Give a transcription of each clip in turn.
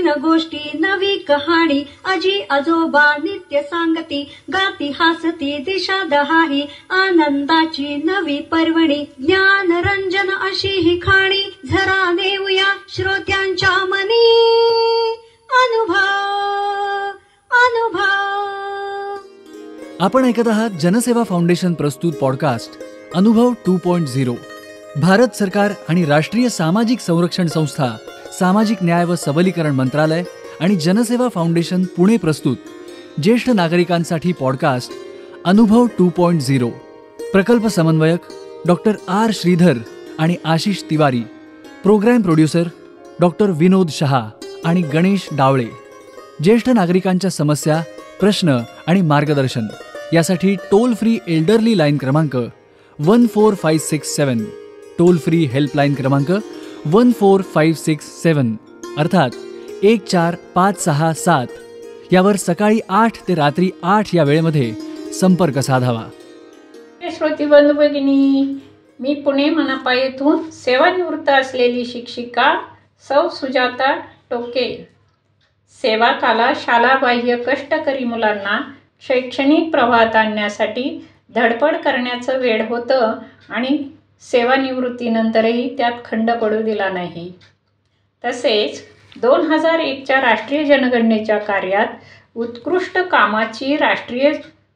नवीन गोष्टी नवी कहाणी आजी आजोबा नित्य सांगती गाती हसती दिशा दहाही आनंदाची नवी पर्वणी ज्ञान रंजन अशी ही खाणी झरा नेऊया श्रोत्यांच्या मनी अनुभव अनुभव। आपण ऐकत आहात जनसेवा फाउंडेशन प्रस्तुत पॉडकास्ट अनुभव 2.0। भारत सरकार आणि राष्ट्रीय सामाजिक संरक्षण संस्था, सामाजिक न्याय व सबलीकरण मंत्रालय आणि जनसेवा फाउंडेशन पुणे प्रस्तुत ज्येष्ठ नागरिकांसाठी पॉडकास्ट अनुभव 2.0। प्रकल्प समन्वयक डॉक्टर आर श्रीधर आणि Ashish Tiwari, programme producer doctor Vinod Shah आणि गणेश डावळे। ज्येष्ठ नागरिकांच्या समस्या, प्रश्न आणि मार्गदर्शन यासाठी टोल फ्री एल्डरली लाईन क्रमांक 14567, टोल फ्री हेल्पलाईन क्रमांक 14567 अर्थात 14567 यावर सकाळी 8 ते रात्री 8 या वेळेमध्ये संपर्क साधावा। श्रोती बंधू भगिनी, मी पुणे मनपा येथून सेवानिवृत्त असलेली शिक्षिका सौ सुजाता टोके। सेवाकाला शालाबाह्य कष्टकरी मुलांना शैक्षणिक प्रवाहात आणण्यासाठी धडपड करण्याचं वेळ होतं आणि सेवानिवृत्तीनंतरही त्यात खंड पडू दिला नाही। तसेच 2001च्या राष्ट्रीय जनगणनेच्या कार्यात उत्कृष्ट कामाची राष्ट्रीय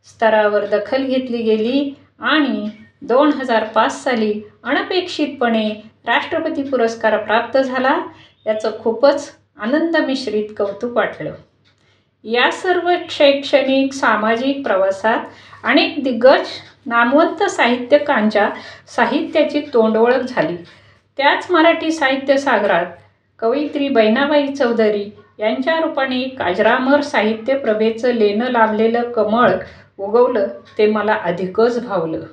स्तरावर दखल घेतली गेली आणि 2005 साली अनपेक्षितपणे राष्ट्रपती पुरस्कार प्राप्त झाला। याचं खूपच आनंद मिश्रित कौतुक वाटलं। या सर्व शैक्षणिक सामाजिक प्रवासात अनेक दिग्गज नामवंत साहित्यिकांच्या साहित्याची तोंडओळख झाली। त्याच मराठी साहित्य सागरात कवयित्री बहिणाबाई चौधरी यांच्या रूपाने काजरामर साहित्य प्रभेचं लेणं लाभलेलं कमळ उगवलं ते मला अधिकच भावलं।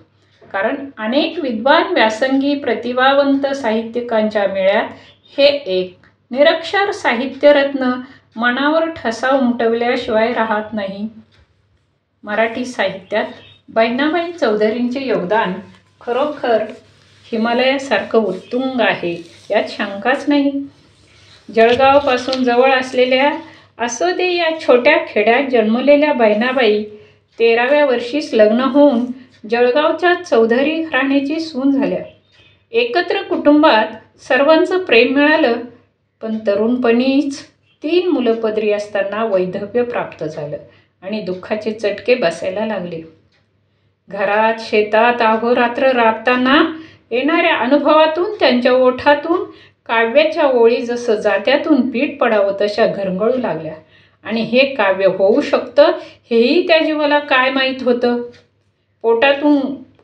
कारण अनेक विद्वान व्यासंगी प्रतिभावंत साहित्यिकांच्या मेळ्यात हे एक निरक्षर साहित्यरत्न मनावर ठसा उमटवल्याशिवाय राहत नाही। मराठी साहित्यात बहिणाबाई चौधरींचे योगदान खरोखर हिमालयासारखं उत्तुंग आहे, यात शंकाच नाही। जळगावपासून जवळ असलेल्या असोदे या छोट्या खेड्यात जन्मलेल्या बहिणाबाई 13व्या वर्षीच लग्न होऊन जळगावच्या चौधरी घराण्याची सून झाल्या। एकत्र कुटुंबात सर्वांचं प्रेम मिळालं, पण तरुणपणीच 3 मुलं पदरी असताना वैधव्य प्राप्त झालं आणि दुःखाचे चटके बसायला लागले। घरात शेतात अहोरात्र राबताना येणाऱ्या अनुभवातून त्यांच्या ओठातून काव्याच्या ओळी जसं जात्यातून पीठ पडावं तशा घरंगळू लागल्या आणि हे काव्य होऊ शकतं हेही त्या जीवाला काय माहीत होतं। पोटातून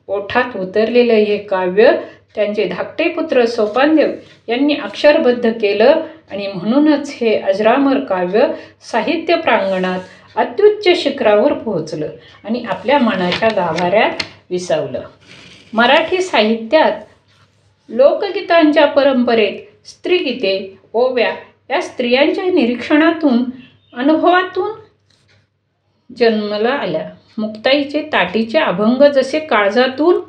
ओठात उतरलेलं हे काव्य त्यांचे धाकटे पुत्र सोपानदेव यांनी अक्षरबद्ध केलं आणि म्हणूनच हे अजरामर काव्य साहित्य प्रांगणात अत्युच्च शिखरावर पोहोचलं आणि आपल्या मनाच्या गाभाऱ्यात विसावलं। मराठी साहित्यात लोकगीतांच्या परंपरेत स्त्रीगीते, ओव्या या स्त्रियांच्या निरीक्षणातून अनुभवातून जन्माला आल्या। मुक्ताईचे ताटीचे अभंग जसे काळजातून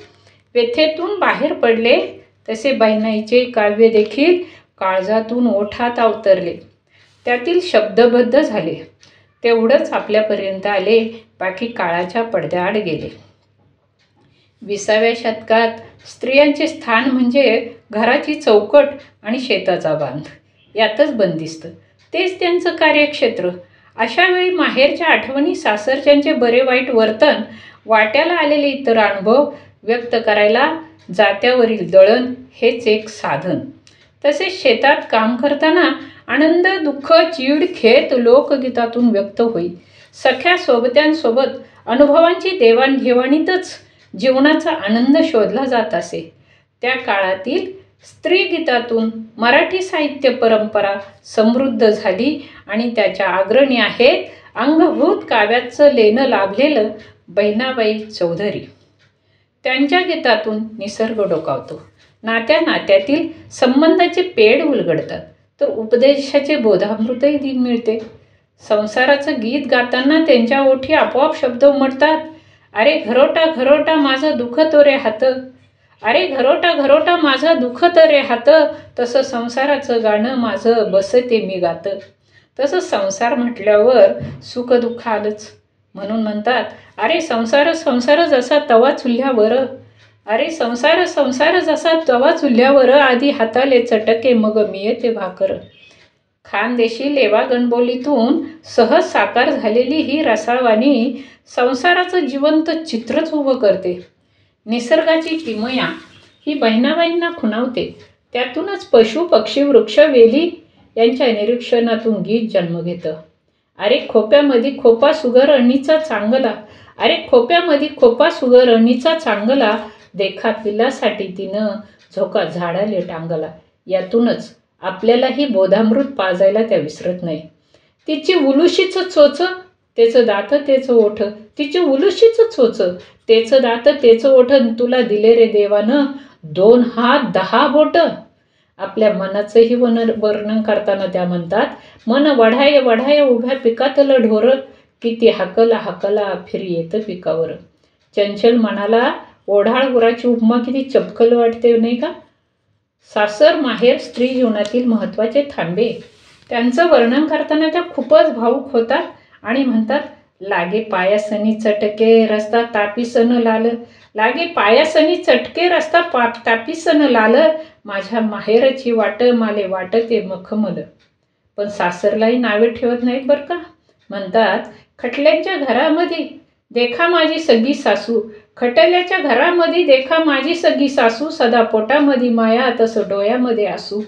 व्यथेतून बाहेर पडले, तसे बहिणाईचे काव्य देखील काळजातून ओठात अवतरले, त्यातील शब्दबद्ध झाले। तेवढंच आपल्यापर्यंत आले, बाकी काळाच्या पडद्याआड गेले। 20व्या शतकात स्त्रियांचे स्थान म्हणजे घराची चौकट आणि शेताचा बांध, यातच बंदिस्त। तेच त्यांचं कार्यक्षेत्र। अशा वेळी माहेरच्या आठवणी, सासरच्यांचे बरे वाईट वर्तन, वाट्याला आलेले इतर अनुभव व्यक्त करायला जात्यावरील दळण हेच एक साधन। तसेच शेतात काम करताना आनंद, दुःख, चीड, खेद लोकगीतातून व्यक्त होई। सख्या सोबत्यांसोबत अनुभवांची देवाणघेवाणीतच जीवनाचा आनंद शोधला जात असे। त्या काळातील स्त्रीगीतातून मराठी साहित्य परंपरा समृद्ध झाली आणि त्याच्या अग्रणी आहेत अंगभूत काव्याचं लेणं लाभलेलं बहिणाबाई चौधरी। त्यांच्या गीतातून निसर्ग डोकावतो, नात्या नात्यातील संबंधाचे पेड उलगडतात, तर उपदेशाचे बोधामृतही दिन मिळते। संसाराचं गीत गाताना त्यांच्या ओठी आपोआप शब्द उमटतात। अरे घरोटा घरोटा माझं दुखत रे हात, अरे घरोटा घरोटा माझं दुखत रे हात, तसं संसाराचं गाणं माझं बसते मी गात। तसं संसार म्हटल्यावर सुख दुःख आलंच. म्हणून म्हणतात, अरे संसार संसार जसा तवा चुल्ह्यावर, अरे संसार संसार जसा तवा चुल्ह्यावर, आधी हाताले चटके मग मी येते भाकर. खानदेशी लेवा गणबोलीतून सहज साकार झालेली ही रसाळवाणी संसाराचं जिवंत चित्रच उभं करते. निसर्गाची किमया ही बहिणाबाईंना खुणावते. त्यातूनच पशु पक्षी वृक्ष वेली यांच्या निरीक्षणातून गीत जन्म घेतं. अरे खोप्यामध्ये खोपा सुगर अणीचा चांगला, अरे खोप्यामध्ये खोपा सुगर अणीचा चांगला, देखा पिल्लासाठी तिनं झोका झाडाले टांगला. यातूनच आपल्यालाही बोधामृत पाजायला त्या विसरत नाही. तिची उलुशीचं चोच तेचं दात तेचं ओठ, तिची उलुशीचं चोच तेचं दात तेचं ओठ, तुला दिले रे देवानं 2 हात 10 बोट. आपल्या मनाचंही वर्णन करताना त्या म्हणतात, मन वढाय वढाय उभ्या पिकातलं ढोर, किती हाकला हाकला फिरी येतं पिकावर. चंचल मनाला ओढाळ गुराची उपमा किती चपखल वाटते नाही का. सासर माहेर स्त्री जीवनातील महत्त्वाचे थांबे. त्यांचं वर्णन करताना त्या खूपच भावूक होतात आणि म्हणतात, लागे पायासनी चटके रस्ता तापीसन लाल, लागे पायासनी चटके रस्ता तापीसन लाल, माझ्या माहेरची वाट माले वाटते मखमल. पण सासरलाही नावे ठेवत नाहीत बरं का. म्हणतात, खटल्यांच्या घरामध्ये देखा माझी सगळी सासू, खटल्याच्या घरामध्ये देखा माझी सगळी सासू, सदा पोटामध्ये माया तसं डोळ्यामध्ये आसू.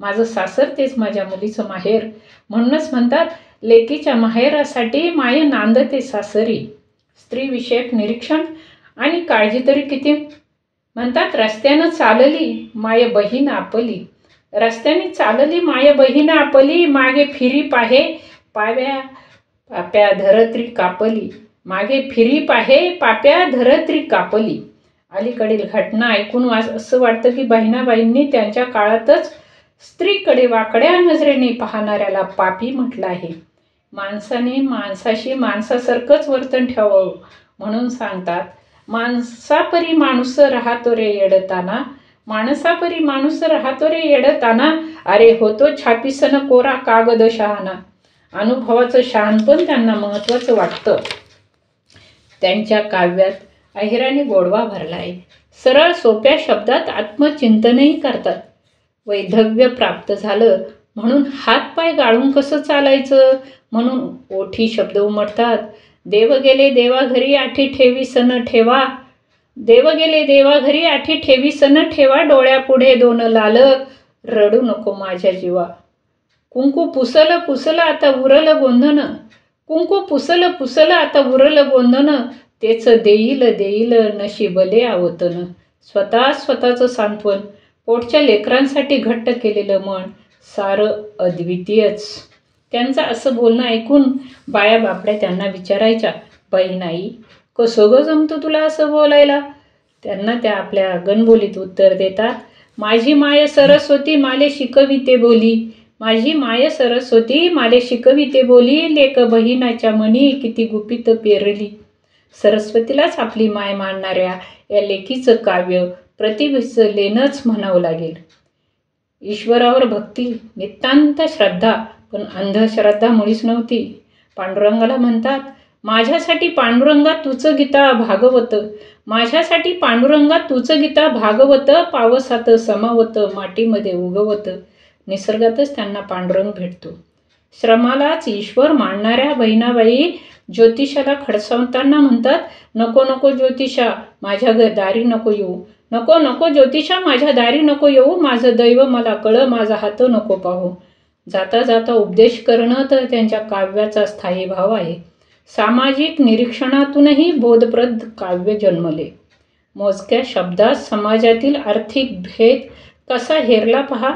माझं सासर तेच माझ्या मुलीचं माहेर. म्हणूनच म्हणतात, लेकीच्या माहेरासाठी माये नांदते सासरी. स्त्रीविषयक निरीक्षण आणि काळजी तरी किती. म्हणतात, रस्त्यानं चालली माय बहीण आपली, रस्त्याने चालली माय बहीण आपली, मागे फिरी पाहे पाव्या पाप्या धरत्री कापली, मागे फिरी पाहे पाप्या धरत्री कापली. अलीकडील घटना ऐकून असं वाटतं की बहिणाबाईंनी त्यांच्या काळातच स्त्रीकडे वाकड्या नजरेने पाहणाऱ्याला पापी म्हटलं आहे. माणसाने माणसाशी माणसासारखंच वर्तन ठेवावं म्हणून सांगतात, माणसापरी माणूस राहतो रे येडताना, माणसापरी माणूस राहतो रे येडताना, अरे होतो छापीसन कोरा कागद शहाणा. अनुभवाचं शहाणपण त्यांना महत्त्वाचं वाटतं. त्यांच्या काव्यात अहिराणी गोडवा भरला आहे. सरळ सोप्या शब्दात आत्मचिंतनही करतात. वैधव्य प्राप्त झालं म्हणून हातपाय गाळून कसं चालायचं म्हणून ओठी शब्द उमटतात. देव गेले देवाघरी आठी ठेवी सन ठेवा, देव गेले देवाघरी आठी ठेवी सन ठेवा, डोळ्यापुढे 2 लाल, रडू नको माझ्या जीवा. कुंकू पुसलं पुसलं आता उरलं गोंधन, कुंकू पुसलं पुसलं आता उरलं गोंधन, तेच देईल देईल नशीबले आवतन. स्वतःचं सांत्वन, पोटच्या लेकरांसाठी घट्ट केलेलं मन, सारं अद्वितीयच. त्यांचं असं बोलणं ऐकून बाया बापड्या त्यांना विचारायच्या, बहिणाई कसं ग जमतं तुला असं बोलायला. त्यांना त्या आपल्या गणबोलीत उत्तर देतात, माझी माय सरस्वती माले शिकविते बोली, माझी माय सरस्वती माले शिकविते बोली, लेक बहिणाच्या मनी किती गुपित पेरली. सरस्वतीलाच आपली माय मानणाऱ्या या लेकीचं काव्य प्रतिभिसलेनंच म्हणावं लागेल. ईश्वरावर भक्ती, नितांत श्रद्धा, पण अंधश्रद्धा मुळीच नव्हती. पांडुरंगाला म्हणतात, माझ्यासाठी पांडुरंगा तुचं गीता भागवत, माझ्यासाठी पांडुरंगा तुचं गीता भागवत, पावसात समावत मातीमध्ये उगवत. निसर्गातच त्यांना पांडुरंग भेटतो. श्रमालाच ईश्वर मानणाऱ्या बहिणाबाई ज्योतिषाला खडसावताना म्हणतात, नको नको ज्योतिषा माझ्या दारी नको येऊ, नको नको ज्योतिषा माझ्या दारी नको येऊ, माझं दैव मला कळ, माझा हात नको पाहू. जाता जाता उपदेश करणं तर त्यांच्या काव्याचा स्थायी भाव आहे. सामाजिक निरीक्षणातूनही बोधप्रद काव्य जन्मले. मोजक्या शब्दात समाजातील आर्थिक भेद कसा हेरला पहा.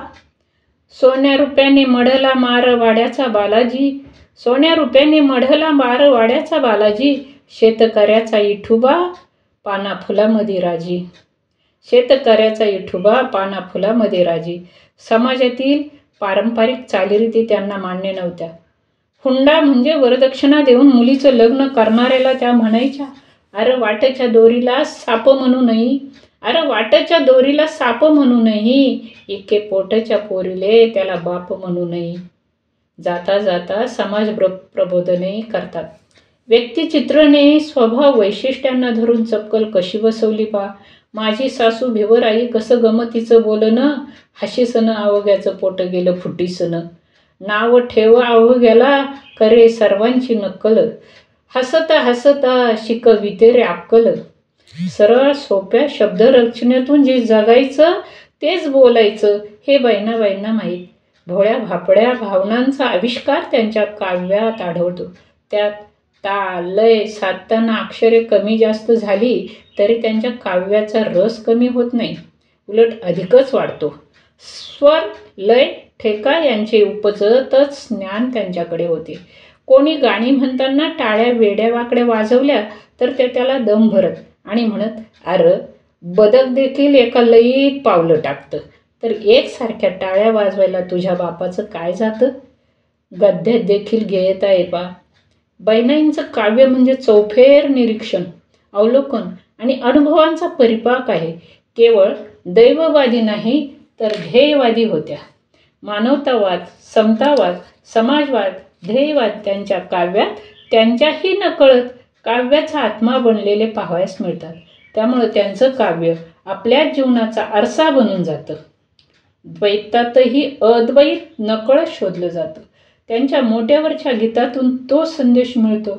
सोन्या रुपयाने मढला मारवाड्याचा बालाजी, सोन्या रुपयाने मढला मारवाड्याचा बालाजी, शेतकऱ्याचा इठुबा पाना फुलामध्ये राजी, शेतकऱ्याचा इठुबा पाना फुलामध्ये राजी. समाजातील पारंपरिक चालीरीती त्यांना मान्य नव्हत्या. हुंडा म्हणजे वरदक्षिणा देऊन मुलीचं लग्न करणाऱ्याला त्या म्हणायच्या, अरे वाटच्या दोरीला साप म्हणू नये, अरे वाटच्या दोरीला साप म्हणू नये, एके पोटच्या पोरीले त्याला बाप म्हणू नये. जाता जाता समाज प्रबोधनही करतात. व्यक्तिचित्रणे स्वभाव वैशिष्ट्यांना धरून चपकल कशी बसवली पा. माझी सासू भिवराई कसं गमतीचं बोलणं, हाशीसनं अवघ्याचं पोट गेलं फुटीसनं. नाव ठेव अवघ्याला करे सर्वांची नक्कल, हसता हसता शिकविते रे अक्कल. सरळ सोप्या शब्दरचनेतून जे जगायचं तेच बोलायचं हे बाईंना माहीत. भोळ्या भापड्या भावनांचा आविष्कार त्यांच्या काव्यात आढळतो. त्यात ताल लय साधताना अक्षरे कमी जास्त झाली तरी त्यांच्या काव्याचा रस कमी होत नाही, उलट अधिकच वाढतो. स्वर लय ठेका यांचे उपजतच ज्ञान त्यांच्याकडे होते. कोणी गाणी म्हणताना टाळ्या वेड्या वाकड्या वाजवल्या तर ते त्याला दम भरत आणि म्हणत, अरे बदक देखील एका लयीत पावलं टाकतं, तर एकसारख्या टाळ्या वाजवायला तुझ्या बापाचं काय जातं. गद्यात देखील गेयता आहे पा. बाईंचं काव्य म्हणजे चौफेर निरीक्षण, अवलोकन आणि अनुभवांचा परिपाक आहे. केवळ दैववादी नाही तर ध्येयवादी होत्या. मानवतावाद, समतावाद, समाजवाद, ध्येयवाद त्यांच्या काव्यात त्यांच्याही नकळत काव्याचा आत्मा बनलेले पाहावयास मिळतात. त्यामुळे त्यांचं काव्य आपल्या जीवनाचा आरसा बनून जातं. द्वैतातही अद्वैत नकळत शोधलं जातं. त्यांच्या मोठ्यावरच्या गीतातून तो संदेश मिळतो.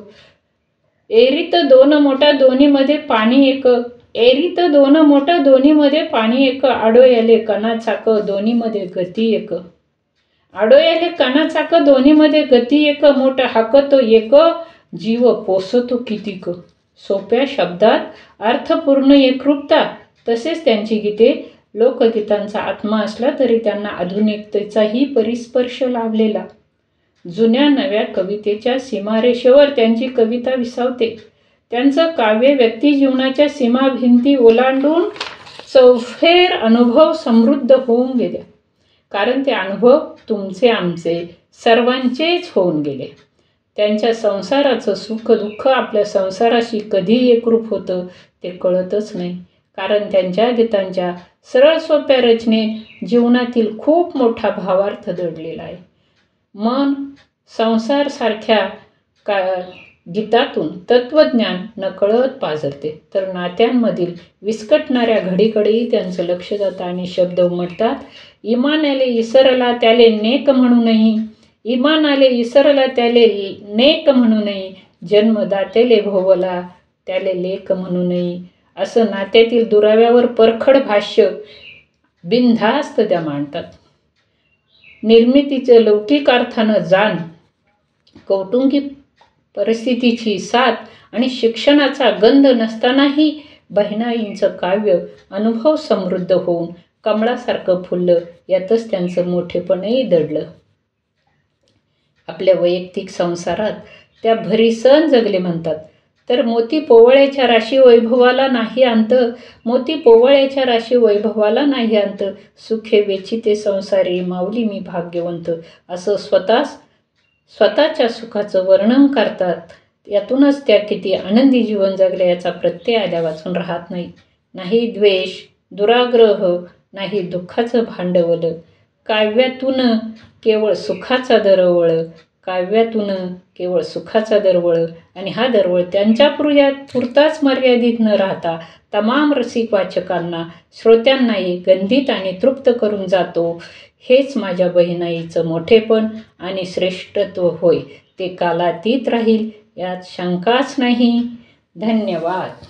एरीत दोन मोठा दोन्हीमध्ये पाणी एक, एरीत दोन मोठा दोन्हीमध्ये पाणी एक, आडोयाले कणाचाक दोन्हीमध्ये गती एक. आडोयाले कणाचाक दोन्हीमध्ये गती एक, मोठा हाकतो एक, जीव पोसतो कितीक. सोप्या शब्दात अर्थपूर्ण एकरूपता. तसेच त्यांची गीते लोकगीतांचा आत्मा असला तरी त्यांना आधुनिकतेचाही परिस्पर्श लाभलेला. जुन्या नव्या कवितेच्या सीमारेषेवर त्यांची कविता विसावते. त्यांचं काव्य व्यक्तिजीवनाच्या सीमा भिंती ओलांडून चौफेर अनुभव समृद्ध होऊन गेले. कारण ते अनुभव तुमचे आमचे सर्वांचेच होऊन गेले. त्यांच्या संसाराचं सुख दुःख आपल्या संसाराशी कधी एकरूप होतं ते कळतच नाही. कारण त्यांच्या गीतांच्या सरळ सोप्या रचनेत जीवनातील खूप मोठा भावार्थ दडलेला आहे. मन संसार सारख्या गीतातून तत्वज्ञान नकळत पाझरते, तर नात्यांमधील विस्कटणाऱ्या घडीकडेही त्यांचं लक्ष जातं आणि शब्द उमटतात. इमान आले इसरला त्याले नेक म्हणूनही, इमान आले इसरला त्याले नेक म्हणूनही, जन्मदातेले भोवला त्याले लेक म्हणूनही. असं नात्यातील दुराव्यावर परखड भाष्य बिनधास्त त्या मांडतात. निर्मितीचं लौकिक अर्थानं जाण, कौटुंबिक परिस्थितीची साथ आणि शिक्षणाचा गंध नसतानाही बहिणाईंचं काव्य अनुभव समृद्ध होऊन कमळासारखं फुललं. यातच त्यांचं मोठेपणही दडलं. आपल्या वैयक्तिक संसारात त्या भरीसन जगले म्हणतात. तर मोती पोवळ्याच्या राशी वैभवाला नाही अंत, मोती पोवळ्याच्या राशी वैभवाला नाही अंत, सुखे वेचिते संसारी माऊली मी भाग्यवंत. असं स्वतःच्या सुखाचं वर्णन करतात. यातूनच त्या किती आनंदी जीवन जगल्या याचा प्रत्यय आल्या वाचून राहत नाही. नाही द्वेष, दुराग्रह, नाही दुःखाचं भांडवल. काव्यातून केवळ सुखाचा दरवळ, काव्यातून केवळ सुखाचा दरवळ. आणि हा दरवळ त्यांच्या पुरताच मर्यादित न राहता तमाम रसिक वाचकांना, श्रोत्यांनाही गंधित आणि तृप्त करून जातो. हेच माझ्या बहिणाईचं मोठेपण आणि श्रेष्ठत्व होय. ते कालातीत राहील यात शंकाच नाही. धन्यवाद.